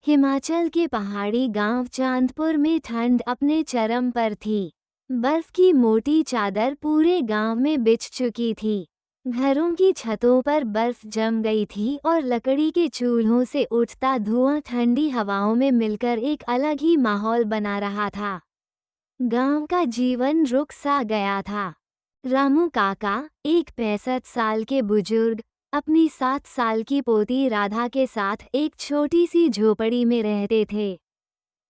हिमाचल के पहाड़ी गांव चांदपुर में ठंड अपने चरम पर थी। बर्फ की मोटी चादर पूरे गांव में बिछ चुकी थी। घरों की छतों पर बर्फ जम गई थी और लकड़ी के चूल्हों से उठता धुआं ठंडी हवाओं में मिलकर एक अलग ही माहौल बना रहा था। गांव का जीवन रुक सा गया था। रामू काका, एक 65 साल के बुजुर्ग, अपनी 7 साल की पोती राधा के साथ एक छोटी सी झोपड़ी में रहते थे।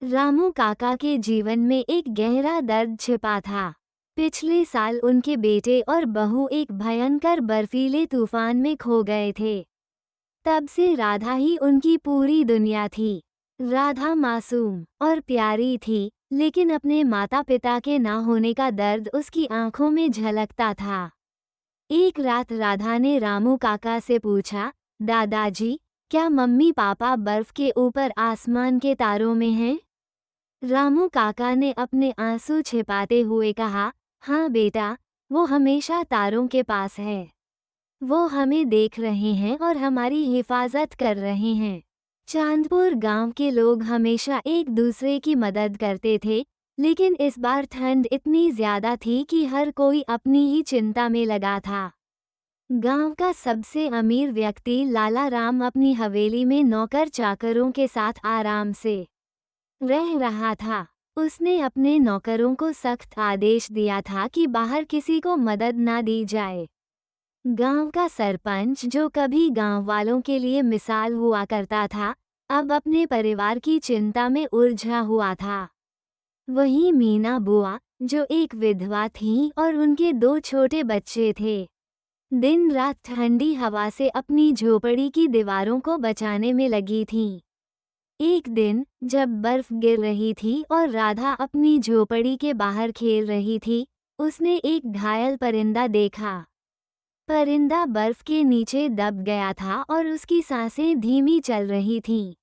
रामू काका के जीवन में एक गहरा दर्द छिपा था। पिछले साल उनके बेटे और बहू एक भयंकर बर्फीले तूफान में खो गए थे। तब से राधा ही उनकी पूरी दुनिया थी। राधा मासूम और प्यारी थी, लेकिन अपने माता पिता के ना होने का दर्द उसकी आंखों में झलकता था। एक रात राधा ने रामू काका से पूछा, दादाजी, क्या मम्मी पापा बर्फ के ऊपर आसमान के तारों में हैं? रामू काका ने अपने आंसू छिपाते हुए कहा, हाँ बेटा, वो हमेशा तारों के पास है। वो हमें देख रहे हैं और हमारी हिफाजत कर रहे हैं। चांदपुर गांव के लोग हमेशा एक दूसरे की मदद करते थे, लेकिन इस बार ठंड इतनी ज्यादा थी कि हर कोई अपनी ही चिंता में लगा था। गांव का सबसे अमीर व्यक्ति लाला राम अपनी हवेली में नौकर चाकरों के साथ आराम से रह रहा था। उसने अपने नौकरों को सख्त आदेश दिया था कि बाहर किसी को मदद ना दी जाए। गांव का सरपंच, जो कभी गांव वालों के लिए मिसाल हुआ करता था, अब अपने परिवार की चिंता में उलझा हुआ था। वहीं मीना बुआ, जो एक विधवा थीं और उनके 2 छोटे बच्चे थे, दिन रात ठंडी हवा से अपनी झोपड़ी की दीवारों को बचाने में लगी थीं। एक दिन जब बर्फ गिर रही थी और राधा अपनी झोपड़ी के बाहर खेल रही थी, उसने एक घायल परिंदा देखा। परिंदा बर्फ के नीचे दब गया था और उसकी सांसें धीमी चल रही थीं।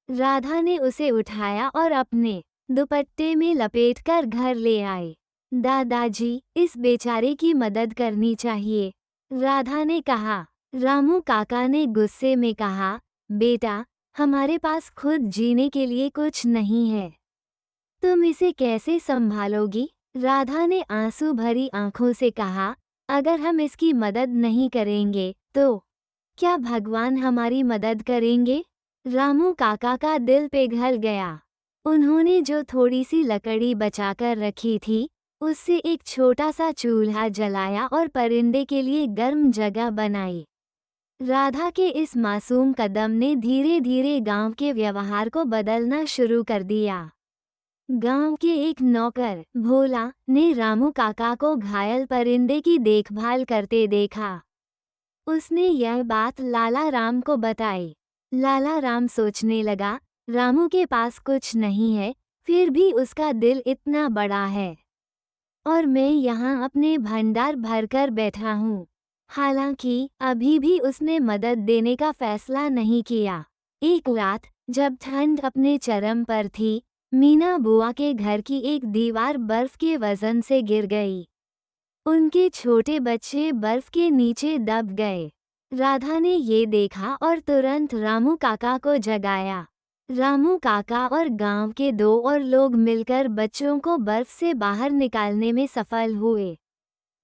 राधा ने उसे उठाया और अपने दुपट्टे में लपेटकर घर ले आए। दादाजी, इस बेचारे की मदद करनी चाहिए, राधा ने कहा। रामू काका ने गुस्से में कहा, बेटा, हमारे पास खुद जीने के लिए कुछ नहीं है, तुम इसे कैसे संभालोगी? राधा ने आंसू भरी आंखों से कहा, अगर हम इसकी मदद नहीं करेंगे तो क्या भगवान हमारी मदद करेंगे? रामू काका का दिल पिघल गया। उन्होंने जो थोड़ी सी लकड़ी बचाकर रखी थी, उससे एक छोटा सा चूल्हा जलाया और परिंदे के लिए गर्म जगह बनाई। राधा के इस मासूम कदम ने धीरे धीरे गांव के व्यवहार को बदलना शुरू कर दिया। गांव के एक नौकर, भोला, ने रामू काका को घायल परिंदे की देखभाल करते देखा। उसने यह बात लाला राम को बताई। लाला राम सोचने लगा, रामू के पास कुछ नहीं है, फिर भी उसका दिल इतना बड़ा है, और मैं यहाँ अपने भंडार भरकर बैठा हूँ। हालांकि अभी भी उसने मदद देने का फैसला नहीं किया। एक रात जब ठंड अपने चरम पर थी, मीना बुआ के घर की एक दीवार बर्फ के वजन से गिर गई। उनके छोटे बच्चे बर्फ के नीचे दब गए। राधा ने ये देखा और तुरंत रामू काका को जगाया। रामू काका और गांव के 2 और लोग मिलकर बच्चों को बर्फ से बाहर निकालने में सफल हुए।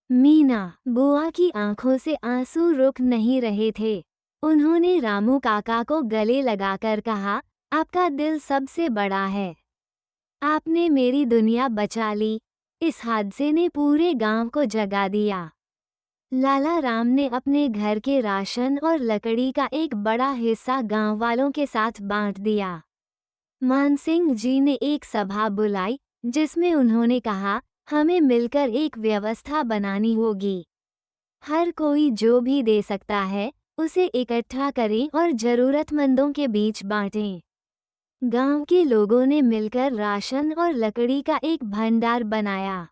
मीना बुआ की आंखों से आंसू रुक नहीं रहे थे। उन्होंने रामू काका को गले लगाकर कहा, आपका दिल सबसे बड़ा है, आपने मेरी दुनिया बचा ली। इस हादसे ने पूरे गांव को जगा दिया। लाला राम ने अपने घर के राशन और लकड़ी का एक बड़ा हिस्सा गांव वालों के साथ बांट दिया। मानसिंह जी ने एक सभा बुलाई, जिसमें उन्होंने कहा, हमें मिलकर एक व्यवस्था बनानी होगी। हर कोई जो भी दे सकता है, उसे इकट्ठा करें और जरूरतमंदों के बीच बांटें। गांव के लोगों ने मिलकर राशन और लकड़ी का एक भंडार बनाया।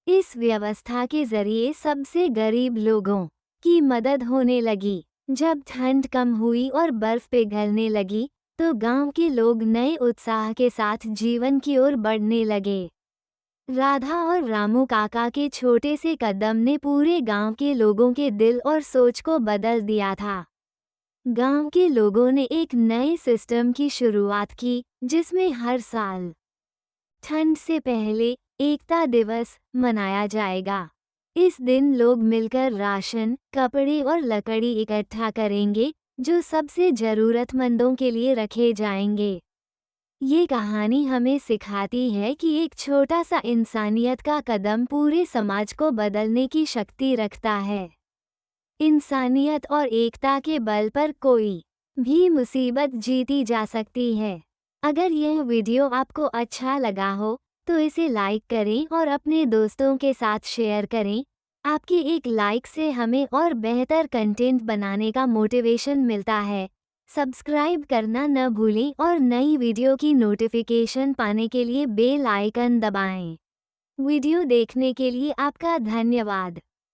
इस व्यवस्था के जरिए सबसे गरीब लोगों की मदद होने लगी। जब ठंड कम हुई और बर्फ पिघलने लगी, तो गांव के लोग नए उत्साह के साथ जीवन की ओर बढ़ने लगे। राधा और रामू काका के छोटे से कदम ने पूरे गांव के लोगों के दिल और सोच को बदल दिया था। गांव के लोगों ने एक नए सिस्टम की शुरुआत की, जिसमें हर साल ठंड से पहले एकता दिवस मनाया जाएगा। इस दिन लोग मिलकर राशन, कपड़े और लकड़ी इकट्ठा करेंगे, जो सबसे जरूरतमंदों के लिए रखे जाएंगे। ये कहानी हमें सिखाती है कि एक छोटा सा इंसानियत का कदम पूरे समाज को बदलने की शक्ति रखता है। इंसानियत और एकता के बल पर कोई भी मुसीबत जीती जा सकती है। अगर यह वीडियो आपको अच्छा लगा हो, तो इसे लाइक करें और अपने दोस्तों के साथ शेयर करें। आपके एक लाइक से हमें और बेहतर कंटेंट बनाने का मोटिवेशन मिलता है। सब्सक्राइब करना न भूलें और नई वीडियो की नोटिफिकेशन पाने के लिए बेल आइकन दबाएं। वीडियो देखने के लिए आपका धन्यवाद।